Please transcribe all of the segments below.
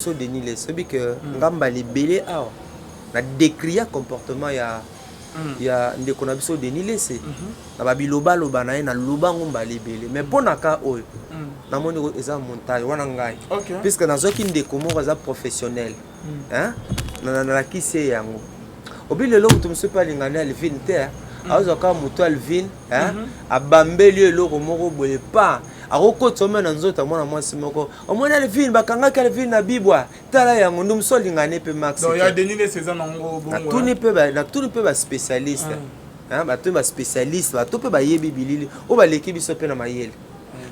so Denis les sobi que ngamba libélé a na décrire comportement ya ndeko na biso Denis les na babiloba loba na na loba ngomba libélé mais pona ka oyo na moni eza montage wana ngai puisque nazoki ndeko moko za professionnel hein na kisi yango obile lo mutu mso pa lingana Alvin te azoka mutu Alvin hein abambeli eloko moko boye pa akokotoma na nzota mwana mwasi moko omona Alvin bakanga Alvin na bibwa tala yango ndum so lingane pe max donc ya Denis les César nango bongo na tuni pe ba spécialiste hein ba to ba spécialiste ba to pe ba yebi bilili o ba leki biso pe na mayele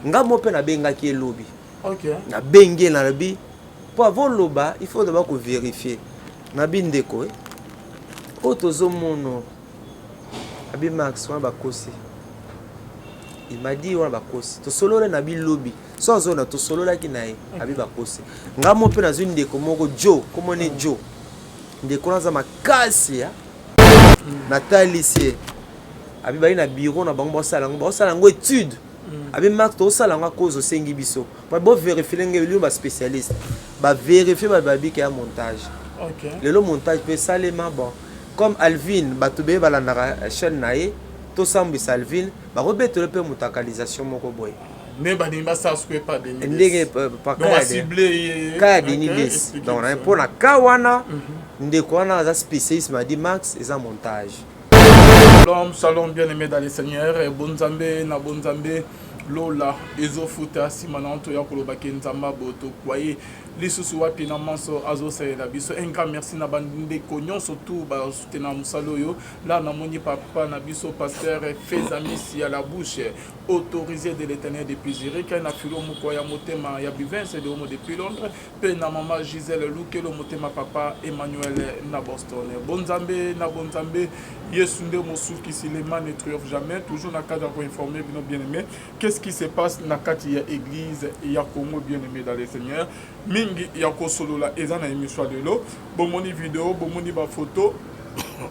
ngamo pe na benga ki elobi na benge na lobi pour avoir loba il faut d'abord ko vérifier na bindeko otozo mono abi max wa bakosi il m'a dit wana bakosi to solo na bi lobby so zona to solo la ki nae abi bakosi ngamo pe na zuni ndeko moko jo komone jo ndeko na za makasi ya Nathalie sie abi bali na bureau na bango bosala ngo étude abi max to sala ngo cause sengi biso pa bo vérifier ngeli ba spécialiste ba vérifier ba babi ki ya montage le montage peut salema bon comme Alvin batube balandaka chaîne nae to sambi Alvin ba rebetele pe mutakalisation moko boy mais ba nimba ça ce pas de ndenge pa ka ciblé ka Denis les donc pour na kawana ndeko wana za spécialiste m'a dit max eza montage. Shalom bien aimé dans le Seigneur et bonzambe na bonzambe lola ezofuta simananto ya kolobaki nzamba boto kwaye lisusu wapi na manso azosalela biso un grand merci na bande konyon surtout ba soutenir musalo yo là na moni papa na biso pasteur Fezamisi à la bouche autorisé de l'Éternel depuis Zurich na filo moko ya motema ya Bivens de homo depuis Londres pe na maman Gisèle Lukelo motema papa Emmanuel na Boston bonzambe na bonzambe Yesu nde mosuki Silema ne triomphe jamais toujours na cadre pour informer bien aimé qu'est-ce qui se passe na kati ya église ya Congo bien aimé dans le Seigneur mingi ya kosolola eza na émission de lo bomoni vidéo bomoni ba photo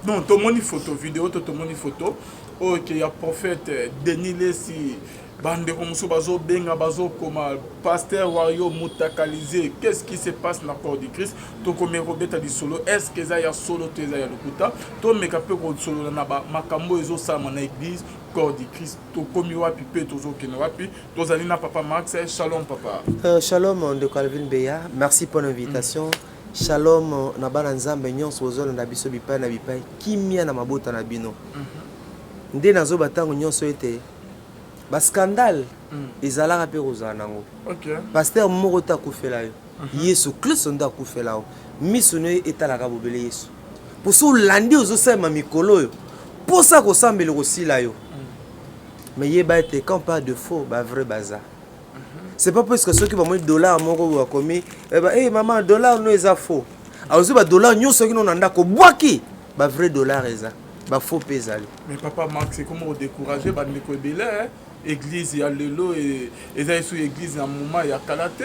non tomoni photo vidéo tomoni photo OK ya prophète Denis Lesi bande komso bazo benga bazo koma pasteur wayo mutakalisé qu'est-ce qui se passe na corps du Christ to comme robeta di solo est-ce que ça ya solo to ya lokuta to meka pe ko solo na ba makambo ezo sama na église corps du Christ to komi wapi pe tozo kene wapi to zali na papa Max shalom papa shalom de Calvin Beya merci pour l'invitation shalom na bana nzambe nyonso ozolo na biso bipai na bipai kimia na mabota na bino nde nazo batango nyonso ete ba scandale ezalaka pe kozala nango pasteur moko ta kufela yo Yesu Kristo nda kufela yo miso ne etalaka bobele Yesu poso landi ozosema mikolo yo posa kosambela kosila yo mais yeba ete quand pas de faux ba vrai bazar c'est pas parce que ceux qui vont mettre dollar moko wa komi eh maman dollar no eza faux aozu ba dollar nyonso kino nanda ko bwaki ba vrai dollar eza ba faux pesali mais papa Max c'est comment décourager ba ndeko ebele église ya lelo et eza sous église na moment ya kalate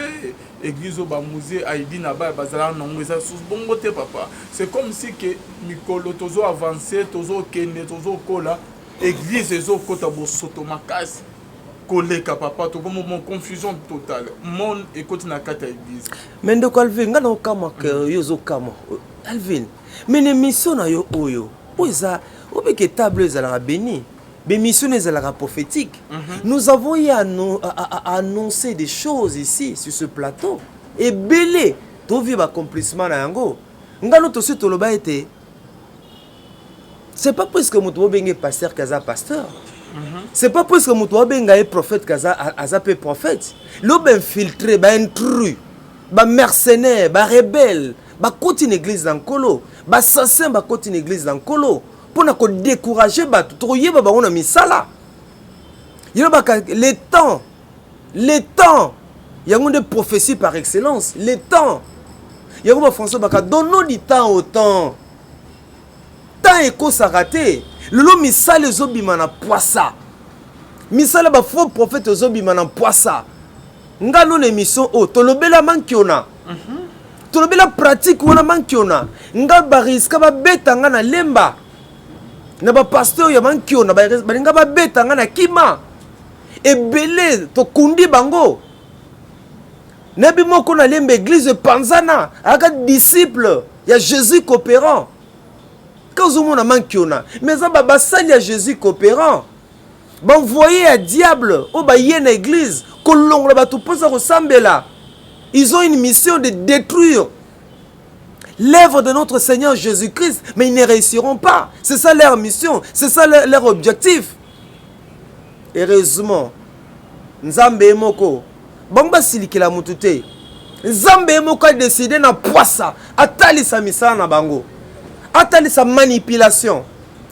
église ba musée aidi na ba bazala na ngeza sous bongo te papa c'est comme si que mikolo tozo avancer tozo kende tozo kola église ezo kota bo soto makasi koleka papa to comme mon confusion totale mon écoute na kata église mais ndeko Alvin ngana okama ke yozo kama Alvin mais ne mission na yo oyo oza obeke table ezala béni mais mission ezala prophétique nous avons eu à annoncer des choses ici sur ce plateau et belé to vi ba accomplissement na yango ngano to se to loba ete c'est pas parce que mutu obenge pasteur kaza pasteur c'est pas parce que mutu obenga e prophète kaza azape prophète lobe infiltré ba intrus ba mercenaires ba rebelles ba koti une église dans kolo ba assassin ba koti une église dans kolo pour na ko décourager ba to yeba ba ona misala yoba le temps yango de prophétie par excellence le temps yango ba François baka donne du temps au temps temps eko sarate lelo misala ezobima na poisa misala ba faux prophète ezobima na poisa ngalo na émission o tolobela mankiona tolobela pratique wana mankiona nga ba risque ba betanga na lemba na ba pasteur ya mankiona ba nga ba betanga na kima ebele to kundi bango Nabi moko na lembe église panzana, aka disciple, il y a Jésus coopérant. Quand on a mankiona, mais ça baba sali à Jésus coopérant. Bon voyez à diable, au ba yé na église, kolong la ba tout posa ressemble là. Ils ont une mission de détruire l'œuvre de notre Seigneur Jésus-Christ, mais ils ne réussiront pas. C'est ça leur mission, c'est ça leur objectif. Heureusement, Nzambe moko, bamba silikela mutute. Nzambe moko a décidé na poissa, atali sa misa na bango. Atali sa manipulation,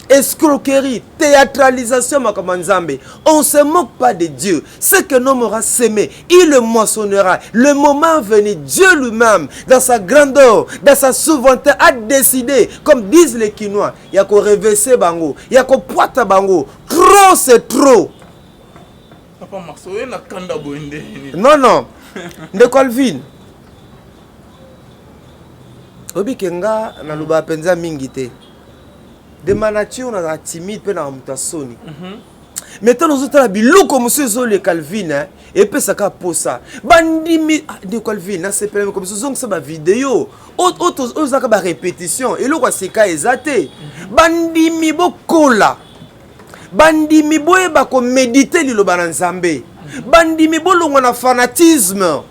escroquerie, théâtralisation makama Nzambe. On ne se moque pas de Dieu. Ce que l'homme aura semé, il le moissonnera. Le moment venu, Dieu lui-même, dans sa grandeur, dans sa souveraineté, a décidé, comme disent les Quinois, il y a qu'à reverser bango, il y a qu'à poiter bango. Trop, c'est trop. Non, non. De Colvin. Obi kenga na luba penza mingite. De ma nature na timide pe na mutasoni. Mais tant nous autres biluko monsieur Zole Calvin et pe saka posa. Bandimi de Calvin na c'est comme ça ça ba vidéo. Autres zaka ba répétition et lo kwa seka ezate. Bandimi bokola. Bandimi boye ba ko méditer liloba na Nzambe. Bandimi bolongo na fanatisme.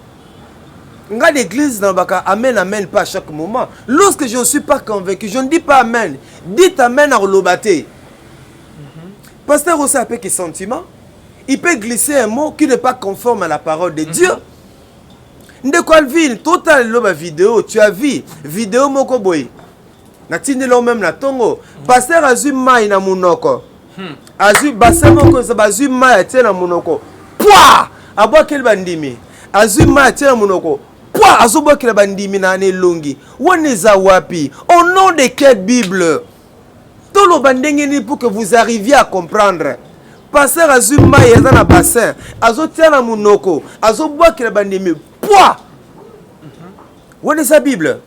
Nga l'église dans baka amen amen pas à chaque moment. Lorsque je ne suis pas convaincu, je ne dis pas amen. Dites amen à l'obate. Pasteur aussi a peu de sentiment. Il peut glisser un mot qui n'est pas conforme à la parole de Dieu. De quoi ville, total loba vidéo, tu as vu vidéo moko boy. Na tindelo même na tongo. Pasteur azu mai na munoko. Azu bassin moko za bazu mai tie na munoko. Pouah! Abo quel bandimi. Azu mai tie na munoko. Pouah! Azu bo quel bandimi na ne longi. Woneza wapi? Au nom de quelle Bible? Tout le bandengeni pour que vous arriviez à comprendre. Pasteur azu mai eza na bassin. Azu tie na munoko. Azu bo quel bandimi. Pouah! Woneza Bible.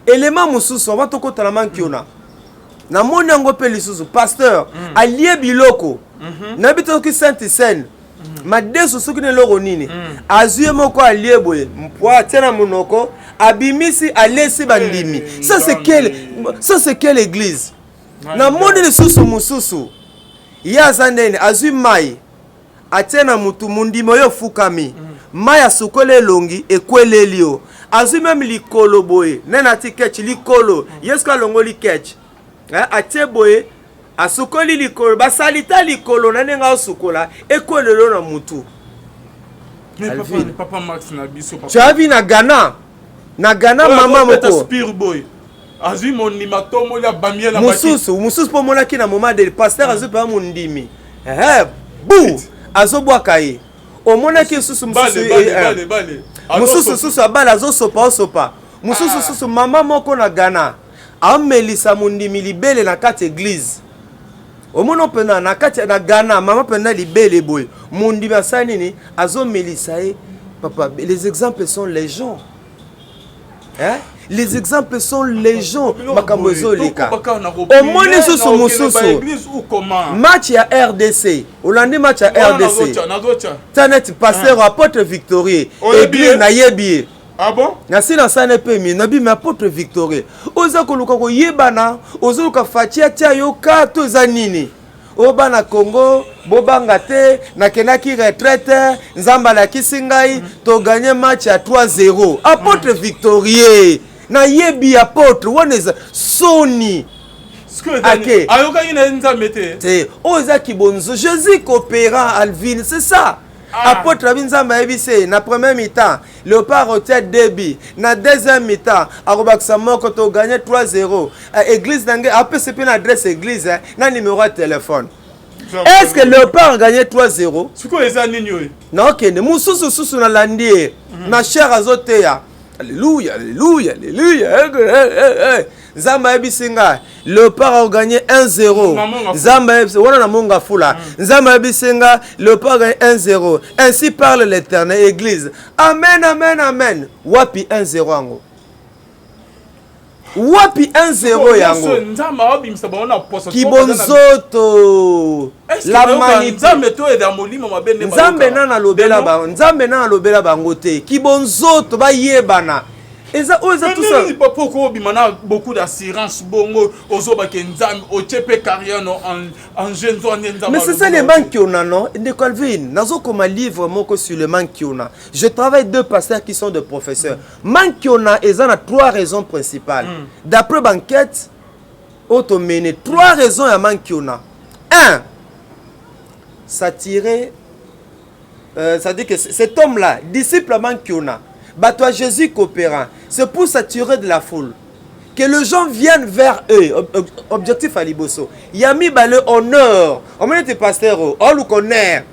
Élément mususu on va to kota na mankiona. Na moni yango pe lisusu pasteur alie biloko. Na bito ki sainte scène. Ma deso soki ne loko nini. Azuye moko alie boye. Mpwa tena munoko abimisi alesi bandimi. Ça c'est quelle église? Na moni lisusu mususu. Ya zandene azuye mai. Atena mutu mundimo yo fukami. Mai asukole longi ekwele lio. Azu même likolo boye nena ti ketch likolo yeska longo li ketch atie boye asukoli likolo basalita likolo nanenga osukola ekolelo na mutu. Mais papa Max na biso papa. Tu as vu na Ghana maman moko spire boy azu moni matomo ya bamia na mususu po mona ki na moment de pasteur azu pa mundimi bou azobwaka ye omona ki susu mususu bale mususu susu abala azosopa mususu susu mama moko na Ghana amelisa mundimi libele na kati église omona pena na kati na Ghana mama pena libele boy mundimi asani ni azomelisa ye papa. Les exemples sont légion, hein? Les exemples sont légion. Makambo ezoleka omoni susu mususu match ya RDC olandi match ya RDC tanet pasteur apôtre Victorieux église na yebi. Ah bon? Nasi na sana pemi nabi me apôtre Victorieux oza koluka ko yebana ozoluka fatia tia yo ka to za nini oba na Congo bobanga te na kenaki retraite nzamba la kisingai to gagner match à 3-0 apôtre Victorieux na yebi apôtre woneza soni okay. Ayoka ina nzambe te c'est oza kibonzo Jésus coopérant Alvin, c'est ça. Apôtre Abinzamba ebise na premier mi-temps Léopard retient débit na deuxième mi-temps arobaksa moko to gagner 3-0 église nange après c'est une adresse église na numéro de téléphone. Est-ce que Léopard a gagné 3-0? Siko eza nini yo? Na okende mususu susu na landi na cher azoteya. Alléluia, alléluia, alléluia. Zamba ebisinga Léopard a gagné 1-0. Zamba wana na monga fula. Zamba ebisinga Léopard a gagné 1-0. Ainsi parle l'Éternel église. Amen, amen, amen. Wapi 1-0 ango. wapi 1-0 yango kibonzoto la nzambe nana lobela bango te kibonzoto bayebana eza tout ça pourquoi bimana beaucoup d'assurance bongo ozoba ke nzambe ochepe carrière en jeune nzambe. Mais c'est ça les manques qu'on a non de Calvin nazo comme livre moko sur le manque qu'on a. Je travaille 2 pasteurs qui sont des professeurs. Manque qu'on a eza na 3 raisons principales. D'après banquette automene 3 raisons à manque qu'on a. 1 s'attirer ça dit que cet homme là disciple manque qu'on a. Bah toi Jésus coopérant, c'est pour s'attirer de la foule. Que les gens viennent vers eux. Objectif à Liboso. Yami ba le honneur. On m'a dit pasteur, on le connaît.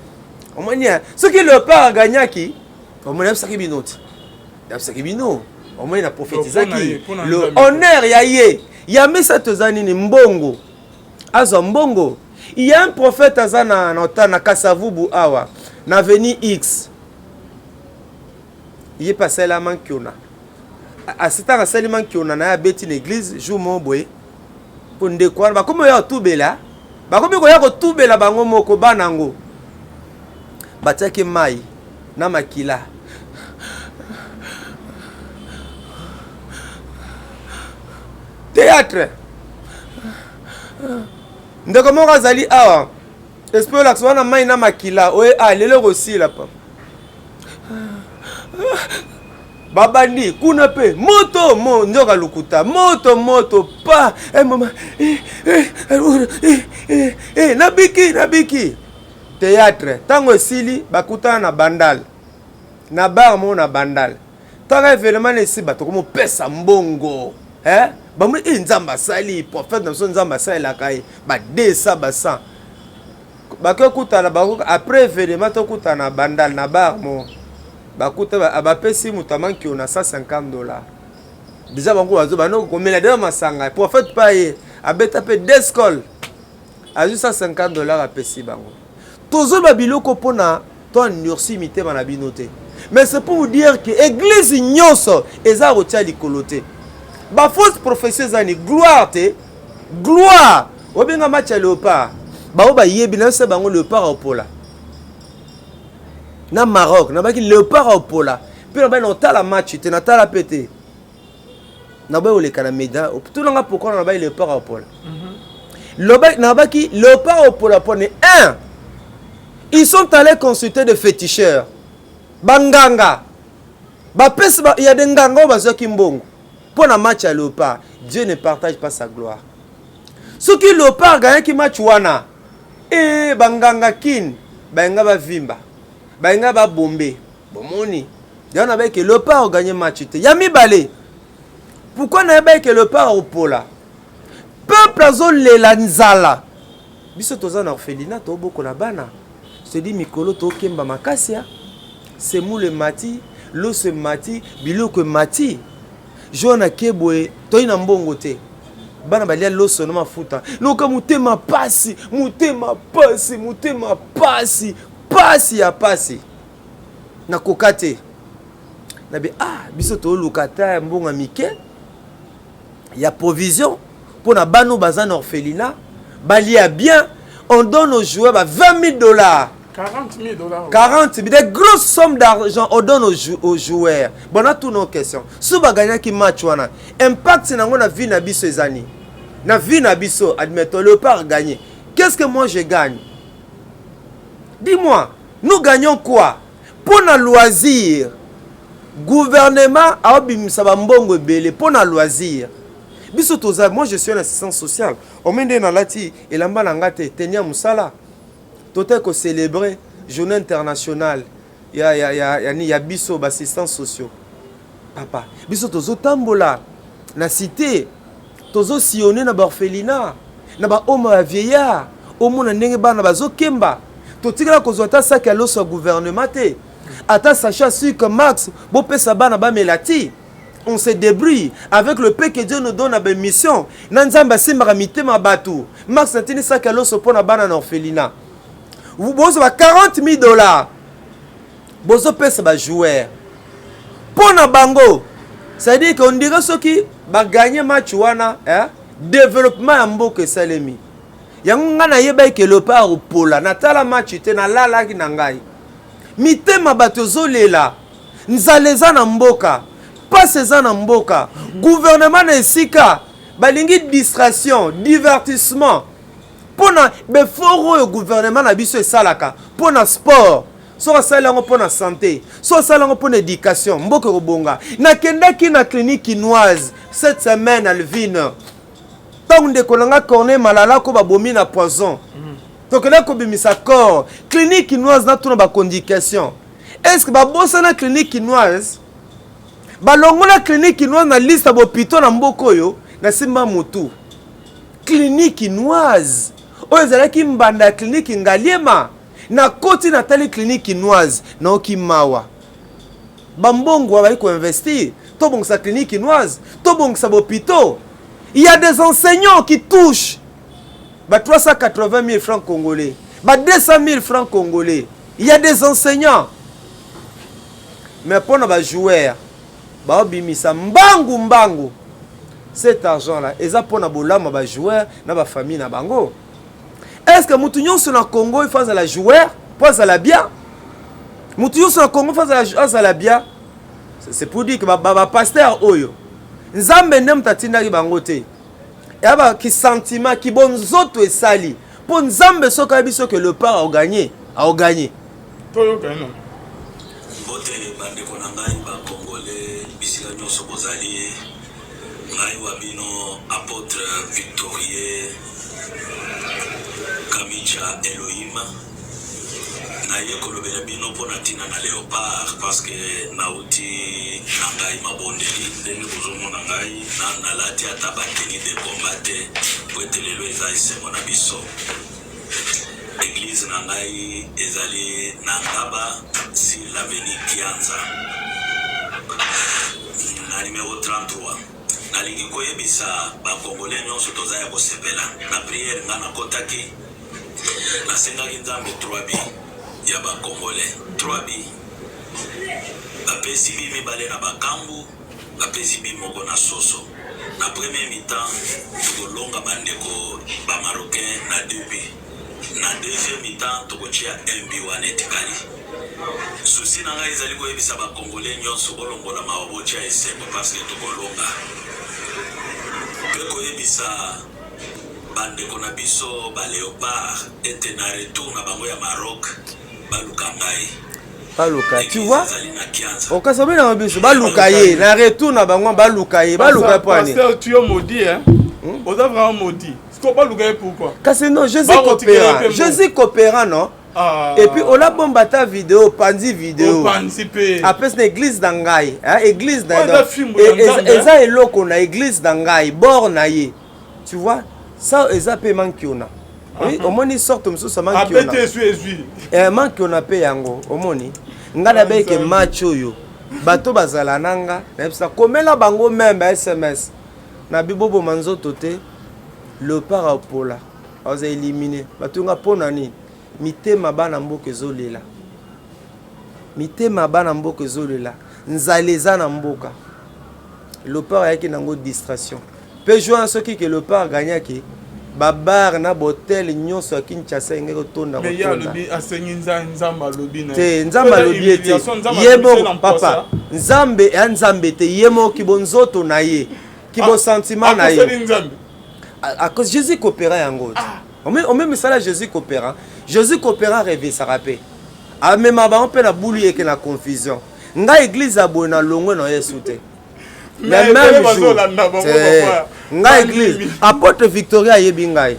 On m'a dit ce qui le pas gagné qui. On m'a dit ça qui binote. Ça qui bino. On m'a dit prophétiser qui. Le honneur yaye. Yami ça tozani ni mbongo. Azo mbongo. Il y a un prophète azana na Kasavubu awa. Na veni X. Il est passé là mankiona. À ce temps, c'est seulement mankiona na bêti l'église jour mon boy pour ne quoi ba comme ya tout bela ba comme ko ya ko tout bela bango moko banango bataki mai na makila théâtre ndeko moko azali awa espero la swana mai na makila oye lelo aussi là pa babandi kuna pe moto ndoka lukuta moto pa mama nabiki théâtre tango esili bakutana na bandal na bar mo na bandal tanga événement ici bato comme pesa mbongo bamu nzamba sali prophète na nzamba sali la kai ba 200 ba 100 bakokutana après événement to kutana bandal na bar mo bakuta abapesi mutaman ki on a $150. Déjà bango bazo bano komela de masanga prophète paye abeta pe descol a juste $150 apesi bango. Tozo babiloko pona ton nursi mité bana binoté. Mais c'est pour vous dire que église nyonso eza rotia likoloté. Ba fausse prophétie zani gloire te gloire obenga match léopard. Ba oba yebi na se bango léopard opola. Na Maroc, na baki léopard au pola. Puis on va noter la match, tu n'as pas la pété. Na ba ole kana médaille. Tout le monde pourquoi on va léopard au pola. Na baki léopard au pola pour 1. Ils sont allés consulter des féticheurs. Banganga. Il y a des nganga bazo kimbongo. Pour la match à léopard, Dieu ne partage pas sa gloire. Ce qui léopard gagne qui match wana. Banganga kin, banga ba vimba. Bainga ba bombe bomoni yana ba que le pas gagner match te yami balé pourquoi na ba que le pas au pola peuple azol la nzala biso toza na orphelinat to boko na bana se dit mikolo to kemba makasia c'est mou le mati lo se mati biloko mati jona kebwe to ina mbongo te bana balia lo sono mafuta no ka mutema pasi pasi ya pasi na kokate na be biso to lukata mbonga mike ya provision pour na bano bazana orphelinat balia bien on donne aux joueurs $20,000 $40,000 des grosses sommes d'argent on donne aux joueurs bon a toutes nos questions si ba gagner ki match wana impact na ngona vie na biso ezani na vie na biso admettons le pas gagner qu'est-ce que moi je gagne. Dis-moi, nous gagnons quoi? Pour nos loisirs, gouvernement a obimisa mbongo belé pour nos loisirs. Bisotoza, moi je suis un assistant social. On m'a dit dans lati et lamba nangate tenia musala. Tote ko célébrer journée internationale. Ya biso assistants sociaux. Papa, bisotozo tambola na cité. Tozo sillonner na orphelinat, na ba homme vieillard, au monde ndenge bana bazo kemba. Totikala kozota sa ka loso gouvernement te ata sacha sur que Max bo pesa bana ba melati on se débrouille avec le paix que Dieu nous donne à la mission nanzamba simba mitema batu Max natini sa ka loso pona bana na orphelinat vous bozo ba $40,000 bozo pesa ba joueur pona bango C'est-à-dire qu'on dirait ceux qui va gagner match wana, développement en mboka salemi. Yango nga na yeba ke le part pola natala match te na lala ki nangai. Mitema bato zolela. Nzaleza na mboka. Paseza na mboka. Gouvernement na esika balingi distraction, divertissement. Pona be foro yo gouvernement na biso esalaka pona sport. So salango pona santé, so salango pona éducation, mboka robonga. Na kendaki na clinique chinoise cette semaine Alvin. Tant de kolanga corner malala ko babomi na poison. Donc là ko bimisa corps, clinique chinoise na tuna ba condication. Est-ce que ba bossa na clinique chinoise? Ba longo na clinique chinoise na liste ba hôpital na mboko yo na simba mutu. Clinique chinoise. Oyezalaki mbanda clinique ngaliema. Na koti na tali clinique chinoise na okimawa. Bambongo wa ko investir. To bon sa clinique chinoise, to bon sa hôpital. Il y a des enseignants qui touchent 380 000 francs congolais, 200 000 francs congolais. Il y a des enseignants. Mais pour nos joueurs, bimisa mbangu. Cet argent-là, ils ont pour nos joueurs, nos familles, na bango. Est-ce que Moutounion sur le Congo, il fait la joueur, pense à la bien? Moutounion sur le Congo, fait à la bien. C'est pour dire que pasteur Oyo. Nzambe nem tatina bangote. Yaba ki sentiment ki bonzoto esali. Pour Nzambe soka biso que le part a gagné, Toyo kano. Bote bande konanga ba congolais bisika nyoso bozali. Ngai wabino apôtre Victorien Kamicha Elohim. Naye kolobela bino pona tina na léopard parce que nauti nangai mabondeli ndenge bozomona ngai na lati ata bateni de combattre pour telelo eza mona biso église nangai ezali nangaba si l'avenue Kianza na numéro 33 nalingi koyebisa bakongolais nyonso tozaya kosepela na prière nga nakotaki nasengaki nzambe 3 ya ba congolais 3 bi bapesi bi mibale na bakambu bapesi bi moko na soso na premier mi-temps tokolonga bandeko ba marocain na 2 bi na deuxième mi-temps tokotia 1 bi wana etikali susi na ngai ezali koyebisa ba congolais nyonso bolongola mabotia esembo parce que tokolonga pe koyebisa bandeko na biso ba léopard ete na retour na bango ya Maroc baluka tu vois okasabe na biso baluka ye na retour na bango baluka poani pasteur tu es maudit hein on a vraiment maudit c'est pas baluka pourquoi kasi non Jésus coopérant non et puis on a bomba ta vidéo pandi vidéo après c'est église d'angai église d'angai eza eloko na église d'angai bord na ye tu vois ça eza paiement qui on a. Oui, au moins ils sortent comme ça, ça manque. Manque on a payé yango, au moins. Ngana beke match yo. Bato bazala nanga, ça komela bango même SMS. Na bibobo manzo toté le parapola. Oza éliminé. Bato nga pona ni. Mitema bana mboka zolela. Mitema bana mboka zolela. Nzaleza na mboka. Le par yaki nango distraction. Peut jouer ceux qui que le par gagnaki. Babar na botel nyonso ya Kinshasa ngeko tonda mais ya lobi asengi nzamba lobi na te nzamba lobi te yebo papa nzambe ya nzambe te yemo kibonzoto na ye kibo sentiment na ye à cause Jésus coopéra yango on même ça là Jésus coopéra rêver ça rappelle a même ba on peut na bouli et que na confusion nga église abona longo na Yesu te mais même jour nga église apôtre Victoria yebingai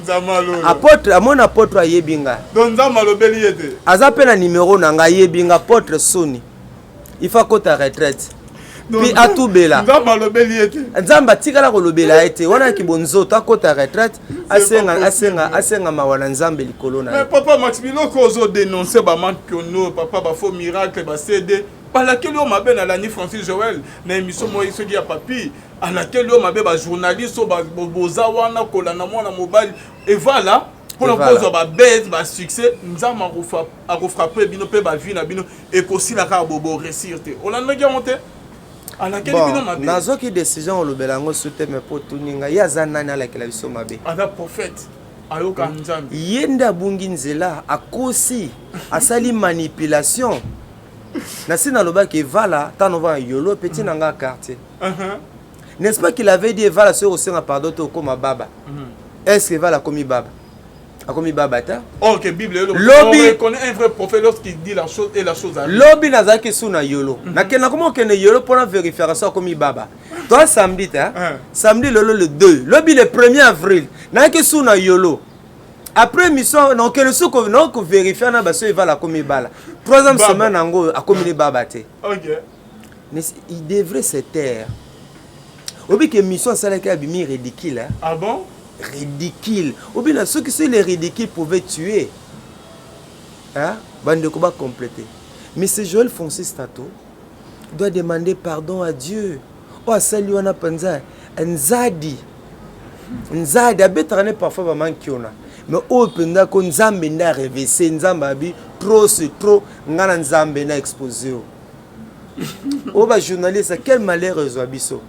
nzamalo apôtre amon apôtre yebinga donc nzamalo beli yete azape na numéro na nga yebinga apôtre Soni il faut que ta retraite puis atubela nzamalo beli yete nzamba tikala ko lobela ete wana kibonzo ta ko ta retraite asenga mawana nzambe likolo na mais papa Maximilo ko zo dénoncer ba manque no papa ba faux miracle ba CD par laquelle on m'appelle à l'année Francis Joël na émission moi ce qui a papi à laquelle on m'appelle ba journaliste ba bozawana kolana mwana mobile et voilà pour la cause ba bête ba succès nzama a refrappé bino pe ba vie na bino et aussi la ka bobo réussir te on a monté bon nazoki décision olobelango soute me po tuninga ya zanani alakela biso mabe ada prophète ayoka nzambe yende abungi nzela akosi asali manipulation nasi nalobaki evala tano va yolo petit nanga quartier n'est-ce pas qu'il avait dit evala sur au senga pardon to koma baba est-ce que evala komi baba akomi baba ta OK Bible on connaît un vrai prophète lorsqu'il dit la chose et la chose arrive lobi nazaki suna yolo nakena comment kene yolo pour vérifier ça komi baba toi samedi ta samedi le 2 lobi le 1er avril naki suna yolo après mission donc le sou ko vérifier na baso evala komi bala troisième semaine ngo akomi baba te OK mais il devrait se taire obi que mission ça là bimi ridicule hein? Ah bon ridicule ou bien ceux qui sont les ridicules pouvaient tuer hein bande ko ba compléter mais c'est Joël Francis Tato doit demander pardon à Dieu o sali wana panza nzadi abetrane parfois ba mankiona mais o penda ko nzambe nda révesser nzamba bi trop c'est trop ngana nzambe na exposé o ba journaliste quel malheur biso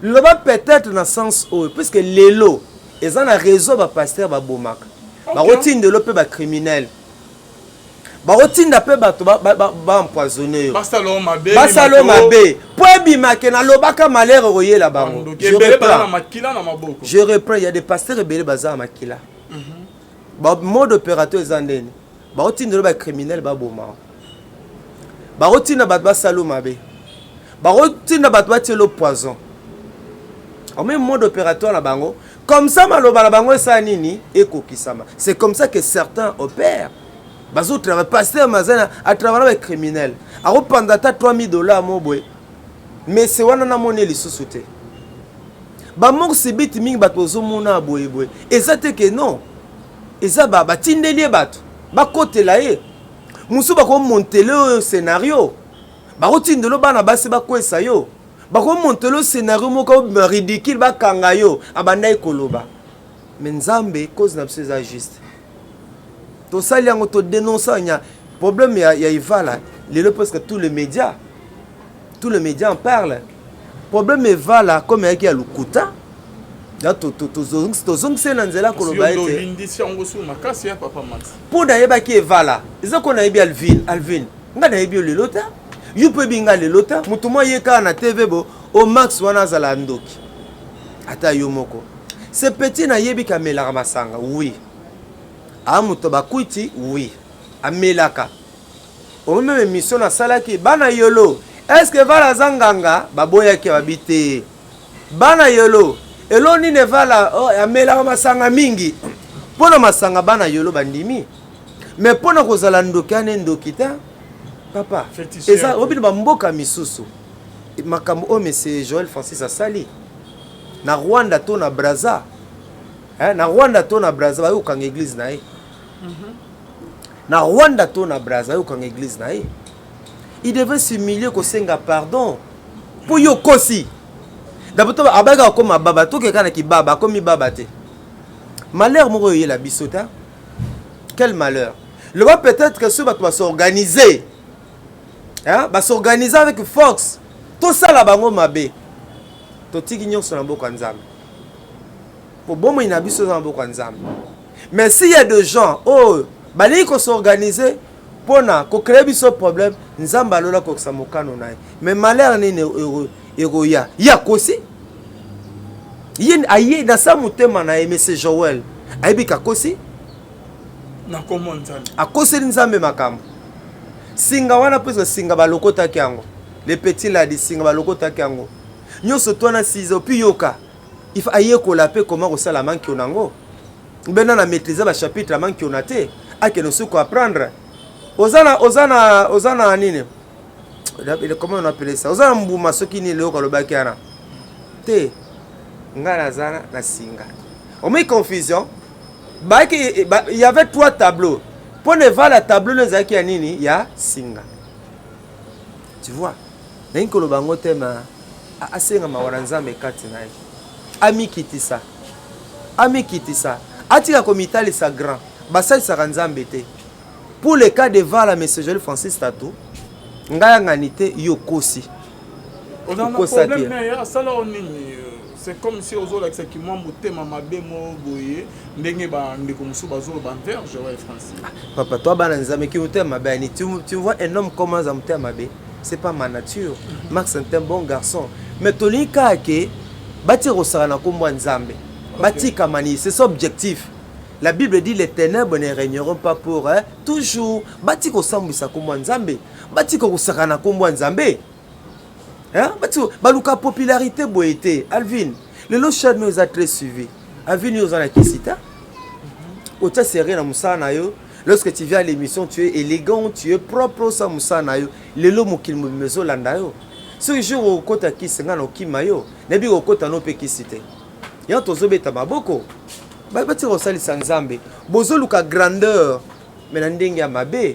le ba peut-être dans sens o parce que lelo ils ont un réseau de pasteurs ba bomak ba routine de l'opé ba criminel ba routine d'appel ba empoisonné basalo mabe point bimake na lobaka malheur royer la bango je reprends il y a des pasteurs rebelles bazar makila ba mode opérateur ezandeni ba routine de ba criminel ba bomak ba routine ba basalo mabe ba routine ba tielo poison au même mode opératoire la bango comme ça maloba la bango ça nini ekokisama c'est comme ça que certains opèrent bazo travailler pasteur mazana à travailler avec criminel a reprendre ta $3000 mobwe mais c'est wana na monnaie li société ba mok sibiti mingi batozo mona boyeboy et ça te que non et ça ba tindeli bato ba kotela ye musu ba ko monter le scénario ba rotindelo bana basi ba kwesa yo bako monter le scénario moko ridicule ba kangayo abanda ekoloba mais nzambe cause na c'est juste to sali yango to dénoncer nya problème ya ivala le presque tous les médias en parlent problème ivala comme yaki ya lukuta da to zong sena nzela koloba ete l'indisi yango sur makasi ya papa Max pour da yeba ki ivala ezako na yebi Alvin nga na yebi le lota you peut binga le lota mutumo yeka na TV bo o Max wana zala ndoki ata yo moko ce petit na yebi kamela masanga oui amuto bakuiti oui amelaka o même mission na salaki bana yolo est-ce que vala zanganga baboya ki babite bana yolo eloni ne vala amelaka masanga mingi pona masanga bana yolo bandimi mais pona kozala ndoki ane ndokita papa eza obino bamboka misusu makambo o monsieur Joël Francis asali na Rwanda to na Brazza na Rwanda to na Brazza ba yokanga église na ye na Rwanda to na Brazza yokanga église na ye il devait s'humilier ko senga pardon pour yokosi d'abord abaga ko mababa to ke kana ki baba ko mi baba te malheur moko yé la bisota quel malheur le va peut-être que ceux va s'organiser hein va s'organiser avec Fox tout ça la bango mabe to tiki nyonso na boko nzambe pour bon ina biso na boko nzambe mais s'il y a des gens bali ko s'organiser pona ko créer biso problème nzamba lola ko samokano nae mais malheur ni eroya ya kosi yin aye na samutema na monsieur Joël aibika kosi na comment nzambe akosi nzambe makambo singa wana pesa singa balokota kyango les petits là di singa balokota kyango nyoso twana 6 ans puis yoka il faut aye ko la paix comment osala manki onango bena na maîtriser ba chapitre manki onate ake no suko apprendre ozana nini comment on appelle ça ozana mbuma soki ni leo kolobaki ana te ngana zana na singa on met confusion il y avait 3 tableaux pour ne voir la tableau les aki nini ya singa tu vois na koloba ngote ma asenga mawara nzambe kati na ami kitisa atika komitali sa grand basali sa nzambe te pour le cas de Vala monsieur Joël Francis Tato ngaya nganité yokosi On a un problème, mais ça là on c'est comme si aux autres qui m'ont monté ma bémo boye ndenge ba ndeko musu bazo ba verge ouais Francis. Papa toi ba nzambe ki monté ma bé tu vois un homme comment ça monté ma bé c'est pas ma nature. Max est un bon garçon mais tolika ke bati rosara na kombo nzambe bati kamani c'est son objectif. La Bible dit les ténèbres ne régneront pas pour toujours. Bati ko sambisa kombo nzambe bati ko rosara na kombo nzambe. Hein? Baluka popularité boité. Alvin, le lochad nous a très suivi. Alvin nous en a quitté. Ota serré na musana yo. Lorsque tu viens à l'émission, tu es élégant, tu es propre sa musana yo. Le lo mokil mezo landa yo. Ce jour au kota ki senga no kimayo, nebi au kota no pe kisite. Ya tozo beta maboko. Ba bati rosali sanzambe. Bozo luka grandeur. Mais ndenge ya mabe.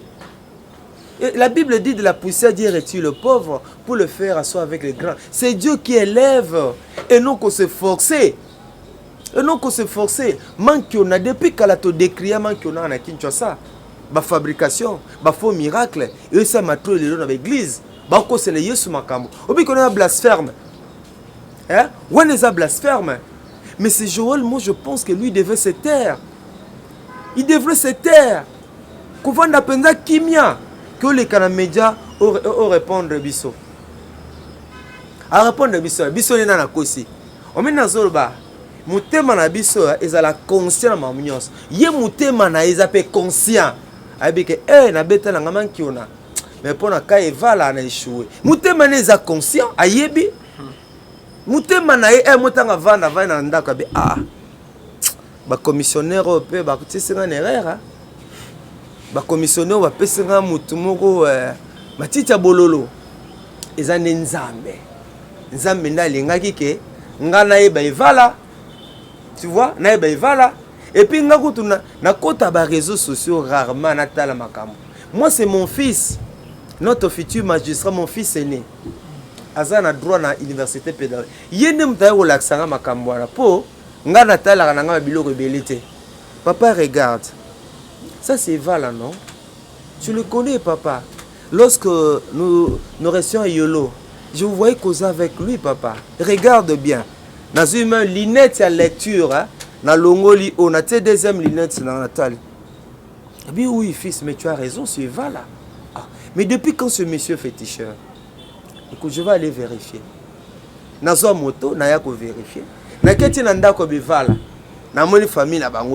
Et la Bible dit de la poussière Dieu retire le pauvre pour le faire asseoir avec les grands. C'est Dieu qui élève et non qu'on se forcer. Et non qu'on se forcer. Manque on a depuis qu'elle a tout décrit, manque on a en Kinshasa. Ma fabrication, ma faux miracle. Et ça m'a trouvé les gens dans l'église. Bah on c'est les Yesu makambo. Obi qu'on a blasphème. Hein? On les a blasphème. Mais c'est Joël, moi je pense que lui devait se taire. Il devrait se taire. Qu'on va n'apprendre kimia. Que les canaux médias au répondre biso. À répondre biso, biso n'est pas kosi. On met dans zolba. Mutema na biso ezala conscient ma mnyos. Ye mutema na ezape conscient. Abike na beta na ngama kiona. Mais pona ka evala na échoué. Mutema na eza conscient ayebi. Mutema na mutanga vanda na ndaka be ba commissionnaire pe ba kutisa na erreur. Ba commissionnaire va pesenga mutu moko matita bololo eza nzambe nzambe ndalengaki ke ngana yeba evala tu vois na yeba evala et puis ngakutu na kota ba réseaux sociaux rarement natala makambo. Moi c'est mon fils, notre futur magistrat, mon fils aîné azana droit na université pédagogique yende mutaye relaxanga makambo ala po ngana tala na ngama biloko belité. Papa regarde. Ça c'est Vala, non? Tu le connais, papa. Lorsque nous restions à Yolo, je vous voyais causer avec lui, papa. Regarde bien. Dans une main, lunette à lecture, dans l'ongoli, on a tes deuxième lunette dans la taille. Eh bien oui, fils, mais tu as raison, c'est Vala. Mais depuis quand ce monsieur féticheur? Écoute, je vais aller vérifier. Dans une moto, je vais vérifier. Dans quel endroit que Vala? Dans mon famille, là-bas,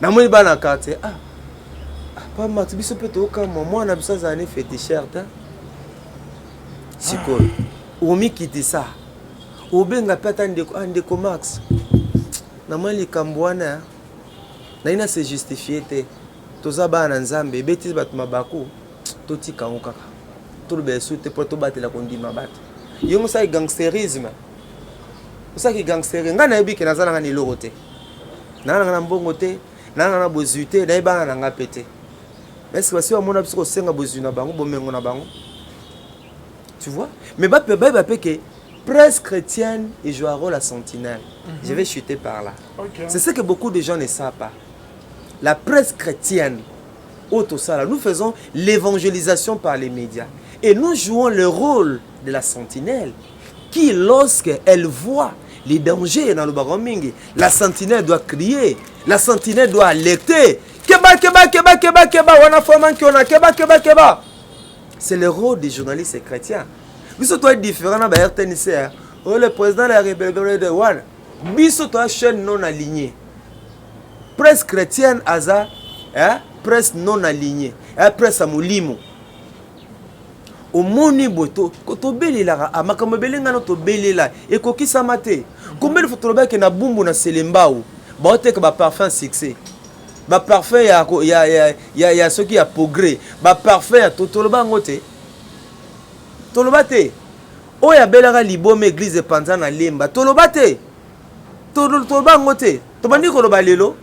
dans mon quartier. Pas Max, biso peut aucun moment on a besoin d'un féticheur ta. Siko. Omi kiti ça. Obenga pata ndeko Max. Na mali kambwana. Na ina se justifier te. Toza ba na nzambe bêtise bat mabako. Toti kaoka. To le besu te poto batela kondima bat. Yongo sa gangsterisme. Ça qui gangsterisme. Nga na yebiki nazala ngani lorote. Na na mbongo te, na na bozuite, na yeba na nga pété. Mais c'est parce que mon absco senga bozuna bango bomengo na bango. Tu vois? Mais ba que presse chrétienne et jouera la sentinelle. Je vais chuter par là. Okay. C'est ce que beaucoup de gens ne savent pas. La presse chrétienne, nous faisons l'évangélisation par les médias. Et nous jouons le rôle de la sentinelle qui, lorsqu'elle voit les dangers dans le baromingi, la sentinelle doit crier, la sentinelle doit alerter. C'est le rôle des journalistes chrétiens. Biso toi différent na ba RTNC. Le président de la République de One. Biso toi chaîne non alignée. Presse chrétienne aza, presse non alignée. Presse amulimo. Au moni boto, koto belela amakambo belenga no to belela e kokisa mate. Combien de photos que na bumbu na selembao. Ba te que ba parfum succès. Ba parfum ya ce qui a progrès. Ba parfum ya totoloba ngote. Tolobate. Oya belara libome église de Panzana lemba. Tolobate. Toloba ngote. Tobandi ko loba lelo.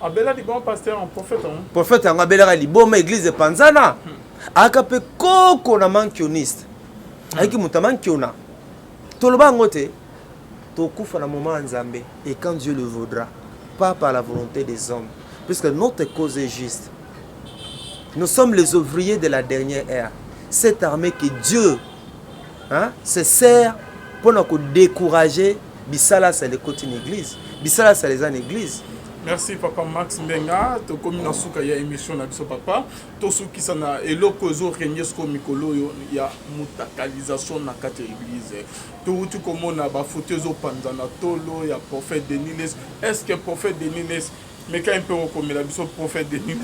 Abela libome pasteur en prophète. Prophète en belara libome église de Panzana. Akape koko na mankioniste. Aiki mutamankiona. Toloba ngote. Tokufa na moment nzambe et quand Dieu le voudra, pas par la volonté des hommes, puisque notre cause est juste. Nous sommes les ouvriers de la dernière ère. Cette armée que Dieu se sert pour nous décourager bisala ça les côté une église bisala ça les en église. Merci papa Max Mbenga to komi na suka ya émission na biso papa to suki sana eloko zo renyesko mikolo yo ya mutakalisation na kati église to utu komona ba fauteuil zo panzana tolo ya prophète Denis. Est-ce que prophète Denis mais quand un peu comme la biso prophète Denis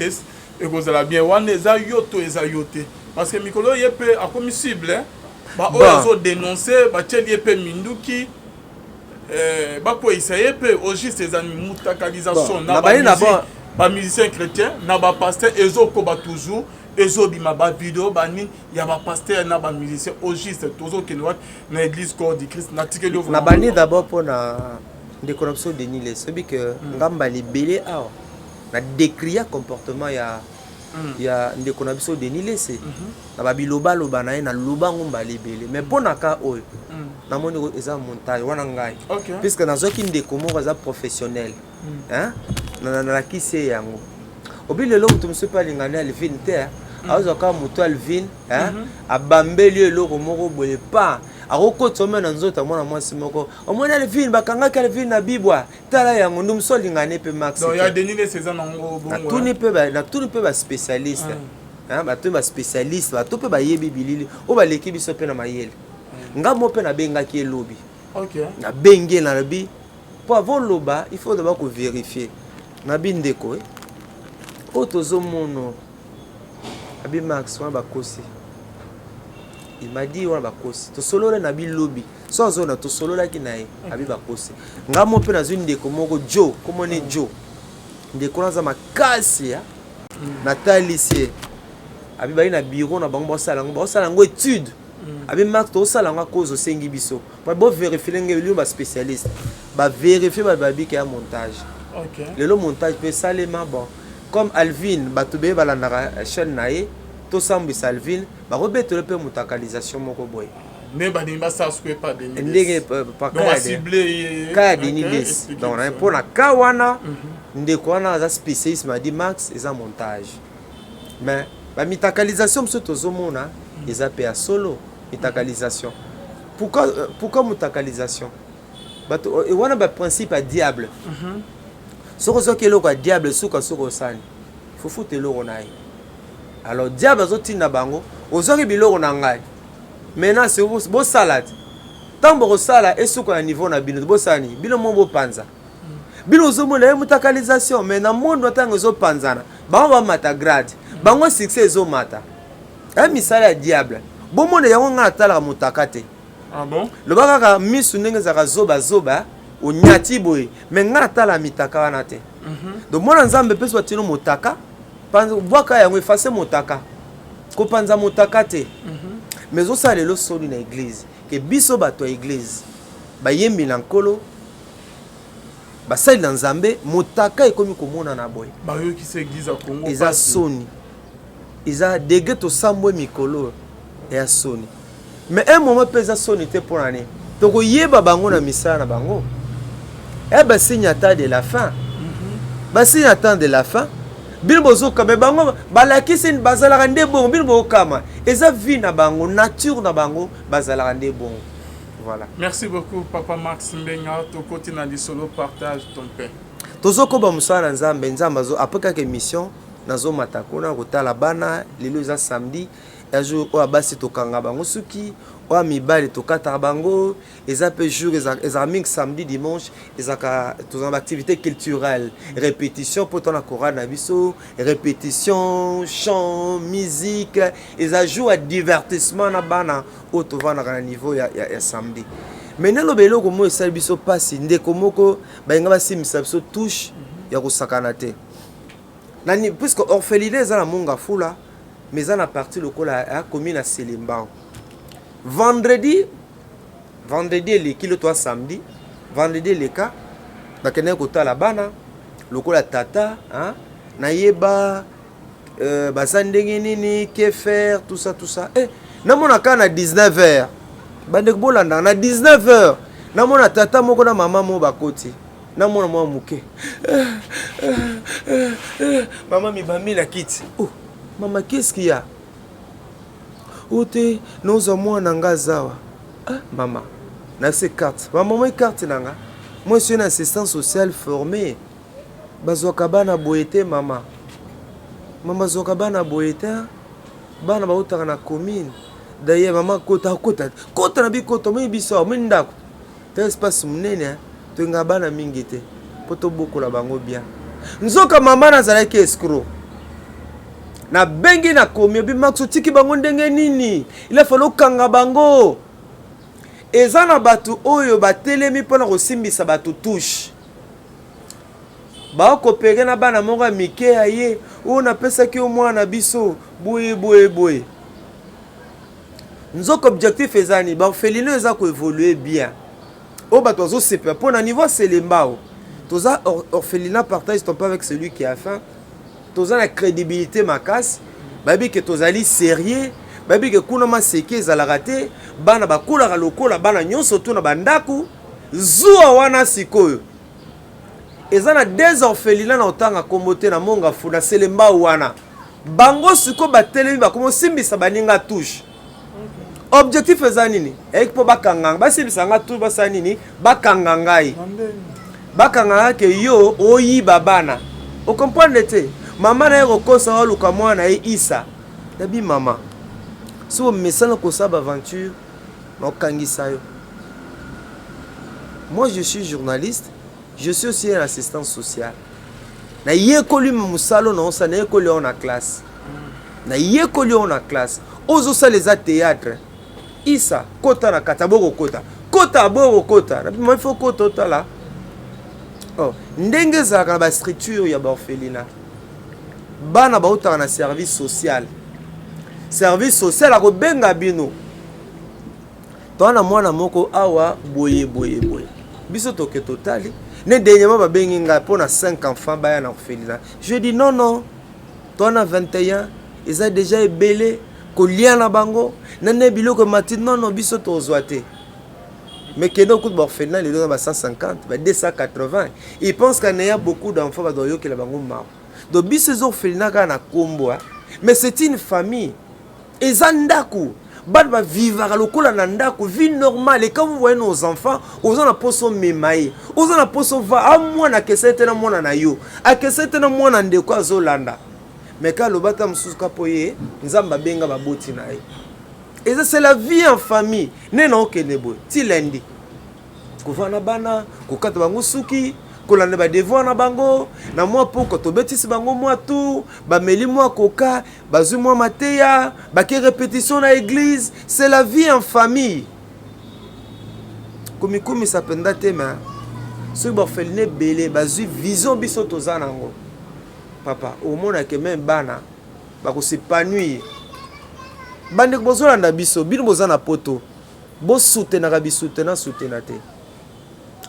et vous allez bien wana eza yoto eza yote parce que mikolo yepe a commissible ba ozo dénoncer ba tcheli yepe minduki bako isaye pe au juste les mutakalisation na ba musicien chrétien na ba pasteur ezoko ba toujours ezobima ba vidéo bani ya ba pasteur na ba musicien au juste toujours que na église corps du Christ na tikelo na bani d'abord pour na déconnexion de Denis c'est que ngamba libélé a na décrire comportement ya déconnexion de Denis c'est na ba biloba loba na na loba ngomba libélé mais pour na ka oyo na moni eza montage wana ngai puisque nazoki ndeko moko aza professionnel hein na kisi yango obile lo mutu mso pa lingana Alvin te azoka mutu Alvin hein abambeli eloko moko boye pa akokotoma na nzota mwana mwasi moko omona Alvin bakanga Alvin na bibwa tala yango ndum so lingane pe Max donc ya Denis César nango bongo na tuni pe ba spécialiste hein ba to ba spécialiste ba to pe ba yebi bilili o ba leki biso pe na mayele ngamo pe na benga ki elobi na benge na lobi pour avoir loba il faut d'abord vérifier na bindeko otozo mono abi Max wana bakosi il m'a dit wana bakosi to solola na bilobi so zona to solola ki nae abi bakosi ngamo pe na zuni ndeko moko Jo komone Jo ndeko na za makasi ya na talisie abi bali na bureau na bango bosala ngo étude abi Max to sala nga cause osengi biso pa bo vérifier ngeli ba spécialiste ba vérifier ba babi ki a montage le montage peut salema bon comme Alvin batube balandaka chaîne nae to sambi Alvin ba robeto pe mutakalisation moko boy ne ba nimba sa sque pas Denis ndenge pa ka Denis donc na pour na kawana ndeko wana za spécialiste m'a dit Max eza montage mais ba mutakalisation mso tozomona eza pe a solo mutakalisation pourquoi mutakalisation bato et wana ba principe à diable soko soki loko diable suka soko sani faut foutre loko nayi alors diable azotinda bango ozoki biloko na ngai maintenant c'est bo salade tambo ko sala esuko ya niveau na bino bo sani bino mo bo panza bino zomona mutakalisation mais na mondo tango zo panzana bango ba mata grade bango succès zo mata misala ya diable bomone yango nga atala mutakate ah bon le baka misu ndenge za zoba o nyati boy mais nga atala mitaka wana te donc mona nzambe peso atino motaka panza bwaka yango efase motaka ko panza motaka te mais osa lelo soli na église ke biso bato ya église ba yembi na nkolo ba sali na nzambe motaka ekomi komona na boy ba yo ki se église a Congo eza soni eza dege to sambwe mikolo ya soni mais un moment pesa soni te pour année donc yeba bango na misala na bango ba signata de la fin ba signata de la fin bilbo zo kame bango balakisi bazala rande bon bilbo kama eza vie na bango nature na bango bazala rande bon voilà. Merci beaucoup papa Max Mbenga to kotina di solo partage ton pain tozoko ba musala nzambe zo après que émission nazo matakona kotala bana lelo za samedi un jour o abasi to kanga bango suki o mibali to kata bango eza pe jour eza mix samedi dimanche ezaka tous en activité culturelle répétition pour ton chorale na biso répétition chant musique eza jour à divertissement na bana o to vana na niveau ya samedi maintenant lo belo ko mo esali biso pasi ndeko moko bainga basimisa biso touche ya kosakana te nani puisque orphelinat eza na monga fula mais ça a parti le col à commune à Selimban. Vendredi les kilo toi samedi, vendredi les cas, na kene kota la bana, le col à tata, hein, naïeba, basandenge nini, que faire, tout ça. Eh, na mona kana à 19h. Bandek bolanda na 19h. Na mona tata moko na maman mo bakoti. Na mona mo muke. Maman mi bambi la kiti. Oh. Maman, qu'est-ce qu'il y a? Ote, nous sommes en Angazawa. Ah, maman. na ces cartes maman carte nanga moi je suis un assistant social formé bazwaka bana boyete mama bazwaka bana boyete bana bautaka na commune d'ailleurs maman kota na bikota moi biso moi ndako te espace munene to nga bana mingi te poto bokola bango bien nzoka mama nazalaki escroc na bengi na komi bi maxo tiki bango ndenge nini il a fallu kanga bango eza na batu oyo batelemi pona kosimbisa batu touche ba ko pege na bana moko mike aye o na pesa ki o mwana biso boye nzoko objectif ezani ba felino eza ko évoluer bien o ba tozo sepa pona niveau selembao toza orphelinat partage ton pas avec celui qui a faim toza la crédibilité makasi babi que tozali sérieux babi que kuna maseke za la raté bana bakula lokola bana nyonso to na bandaku zuwa wana sikoyo ezana des orphelinats na otanga kombote na monga funa selemba wana bango siko batelemi bakomo simbisa baninga touche objectif ezani nini ekpo bakanganga basimbisa nga touche basani nini bakangangai bakanganga ke yo oyiba bana o comprendre te mama na yeko kosa waluka mwana ye isa dabi mama so mesana ko saba aventure na kangisa yo. Moi je suis journaliste, je suis aussi un assistant social. Na yekoli musalo na onsa na yekoli on a classe. Na yekoli on a classe. Ozo sa les théâtre. Isa kota na kataboko kota. Kota aboko kota. Na bima faut kota tala. Oh, ndenge za ka ba structure ya ba orphelinat. Bana ba uta na service social. Service social a ko benga bino. Tona mwana moko awa boye. Biso toke totali. Ne dernièrement ba bengi nga pour na 5 enfants ba ya na orphelinat. Je dis non. Tona 21, ils ont déjà ébélé ko liana bango. Nane biloko mati non biso tozwate. Mais que nous coûte orphelinat les deux 150, 280. Ils pensent qu'il y a beaucoup d'enfants qui doivent y avoir marre. Donc biso orphelinat kana kombo. Mais c'est une famille. Et zandaku bad va vivre à lokola nandaku vie normale et quand vous voyez nos enfants aux en poso memaye aux en poso va à moi na kesete na mona na yo a kesete na mona ndeko azolanda mais quand le bata msuka poye nzamba benga baboti na ye et ça c'est la vie en famille nena okenebo ti lendi kovana bana kokata bango suki kolanda ba devoir na bango na moi pour ko tobetisi bango moi tout ba meli moi koka bazu moi mateya ba ke répétition na église c'est la vie en famille komi ça penda tema ce ba felne belé bazu vision biso tozanango papa au mona que même bana ba ko s'épanouir bande ko zolanda biso bino bozana poto bo soutenaka bisoutenant soutenate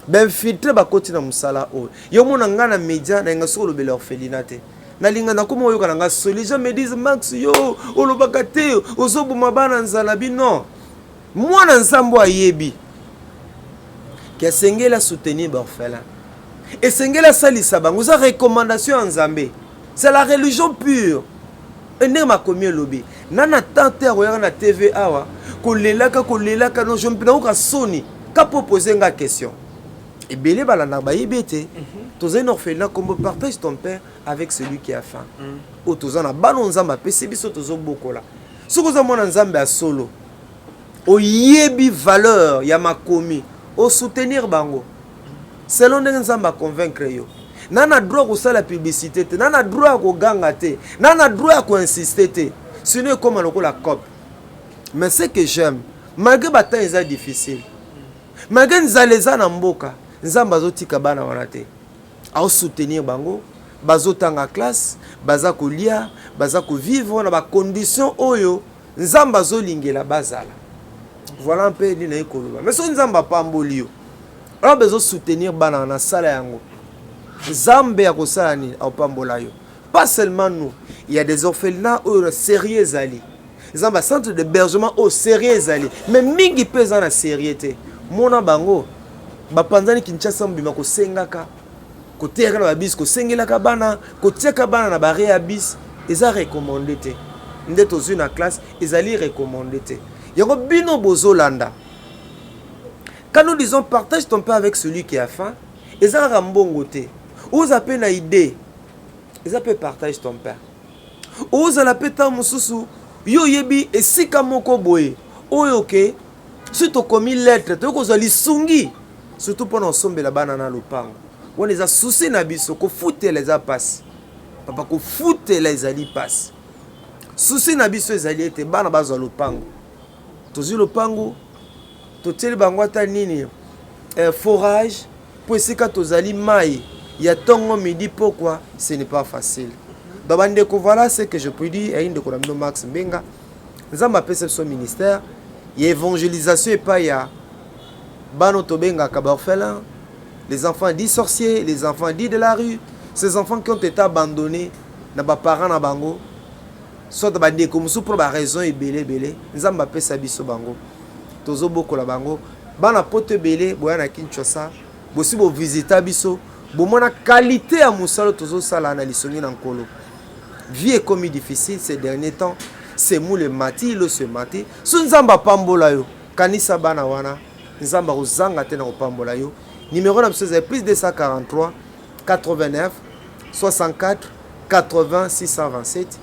ben filtre ba koti na musala o yo mona ngana media na ngaso lo bela orphelinat na linga na komo yo kana ngaso les gens me disent Max yo olobaka te ozobuma bana nzala bino mwana nsambo ayebi ke sengela soutenir ba orphelin et sengela salisa bango za recommandation en Nzambe c'est la religion pure ene ma komi lobi nana tante ya na TV awa ko lelaka no je mpina ko soni ka proposer nga question. Et belé balana ba yebete toza un orphelinat comme partage ton père avec celui qui a faim o toza na bano nzamba pesi biso tozo bokola soko za mona nzambe a solo o yebi valeur ya makomi o soutenir bango selon ndenge nzamba convaincre yo nana droit ko sala publicité te nana droit ko ganga te nana droit ko insister te sinon comme lokola cop mais ce que j'aime malgré bataille est difficile malgré nzaleza na mboka nzamba zotika bana wana te au soutenir bango bazotanga classe baza kolia baza ko vivre na ba conditions oyo nzamba zolingela bazala voilà un peu ni na ekoloba mais so nzamba pambolio on a besoin soutenir bana na sala yango nzambe ya kosala ni au pambola yo pas seulement nous il y a des orphelinats au sérieux ali nzamba centre d'hébergement au sérieux ali mais mingi pesa na sérieuté mona bango bapanzani Kinshasa mbima ko sengaka ko teka na babis ko sengelaka bana ko tiaka bana na bare ya bis eza recommandé te ndeto zu na classe ezali recommandé te yango bino bozolanda Quand nous disons partage ton pain avec celui qui a faim, ils ont un bon côté. Vous avez une idée, ils ont partage ton pain. Vous avez un peu yo yebi et si kamoko boye. Ok, si tu as commis lettre, tu as sungi. Surtout pour nous sommes la banana lopango. On les a soucis na biso ko foute les a passe. Papa ko foute les ali passe. Soucis na biso ezali ete bana bazo lopango. Tozi lopango to teli bangwata nini forage pour esika tozali mai ya tongo midi pourquoi ce n'est pas facile. Donc voilà ce que je peux dire à une de Kolambino Max Mbenga. Nous avons appelé ce ministère. Il y a évangélisation et pas il y a Bano Tobenga Kaborfelin, les enfants dits sorciers, les enfants dits de la rue, ces enfants qui ont été abandonnés, na ba parents na bango, soit ba dékomusu pour ba raison et belé. Nous avons appelé ça biso bango. Tozo boko la bango, bana pote belé, boya na Kinshasa, bosi bo visiter biso, bo mona qualité à musalo tozo sala na lisongi na nkolo. Vie est comme difficile ces derniers temps. C'est mou le mati, le se mati. Sun nzamba pambola yo. Kanisa bana wana. Nzamba uzanga tena pambola yo. Numéro na c'est plus de 143 89 64 80 627.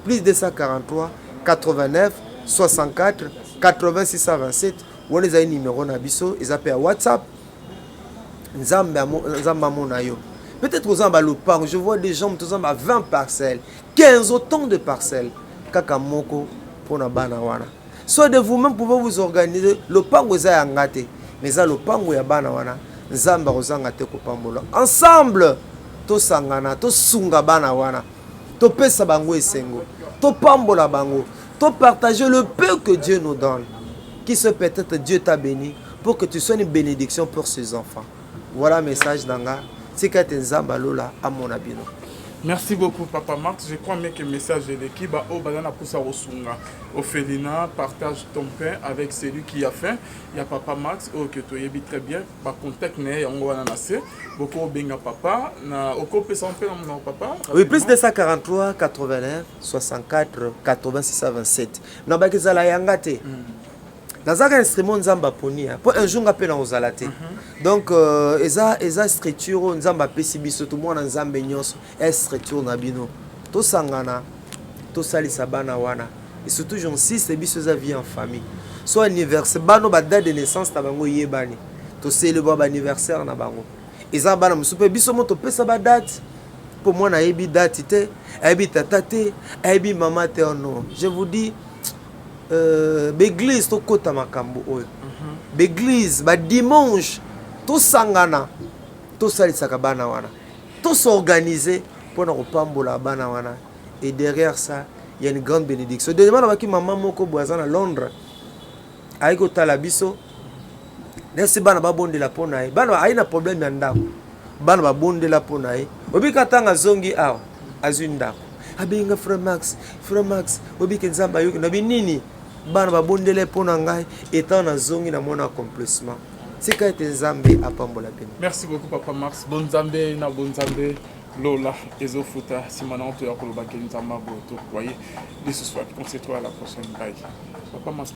Plus de 143 89 64 80 627. Ou les a numéro na biso, ils appellent WhatsApp. Nzamba mona yo. Peut-être aux Ambalopang, je vois des gens qui ont 20 parcelles, 15 autant de parcelles. Kakamoko pour na bana wana. Soit de vous-même pouvez vous organiser le pango za yangate, mais ça le pango ya bana wana. Nzamba ozangate ko pambola. Ensemble, to sangana, to sunga bana wana. To pesa bango esengo, to pambola bango, to partager le peu que Dieu nous donne. Qui se peut-être Dieu t'a béni pour que tu sois une bénédiction pour ses enfants. Voilà le message d'Anga. Merci beaucoup, Papa Max. Je crois que le message de l'équipe Ophelina, partage ton pain avec celui qui a faim. Il y a Papa Max, que tu as très bien. Par contact, beaucoup de papa. Papa. Oui, plus de 143, 89, 64, 86, 27. Non, bah, qu'ils allaient yangate. Dans un instrument nzamba poni pour un jour appel en zalate donc eza structure nzamba pesi biso tout monde nzambe nyonso structure na bino to sangana to salisa bana wana et surtout j'insiste biso za vie en famille soit anniversaire bano ba date de naissance ta bango yebani to célébrer ba anniversaire na bango eza bana musupe biso moto pesa ba date pour moi na yebi date te yebi tata te yebi maman te non je vous dis l'église to kota makambo oyo l'église ba dimanche to sangana to salisaka bana wana to s'organiser pour na kopambola bana wana et derrière ça il y a une grande bénédiction de demande baki maman moko boaza na Londres aiko tala biso nesi bana ba bondela pona bana aina problème ya ndako bana ba bondela pona obika tanga zongi awa azunda abenga Frère Max obika nzamba yoki na binini bana ba bondele pona ngai étant na zongi na mona accomplissement c'est quand ete nzambe apambola pena. Merci beaucoup Papa Max. Bonzambe na bonzambe Lola ezofuta simana to ya koloba ke nzamba boto voyez les ce soir on se retrouve à la prochaine bye. Papa Max.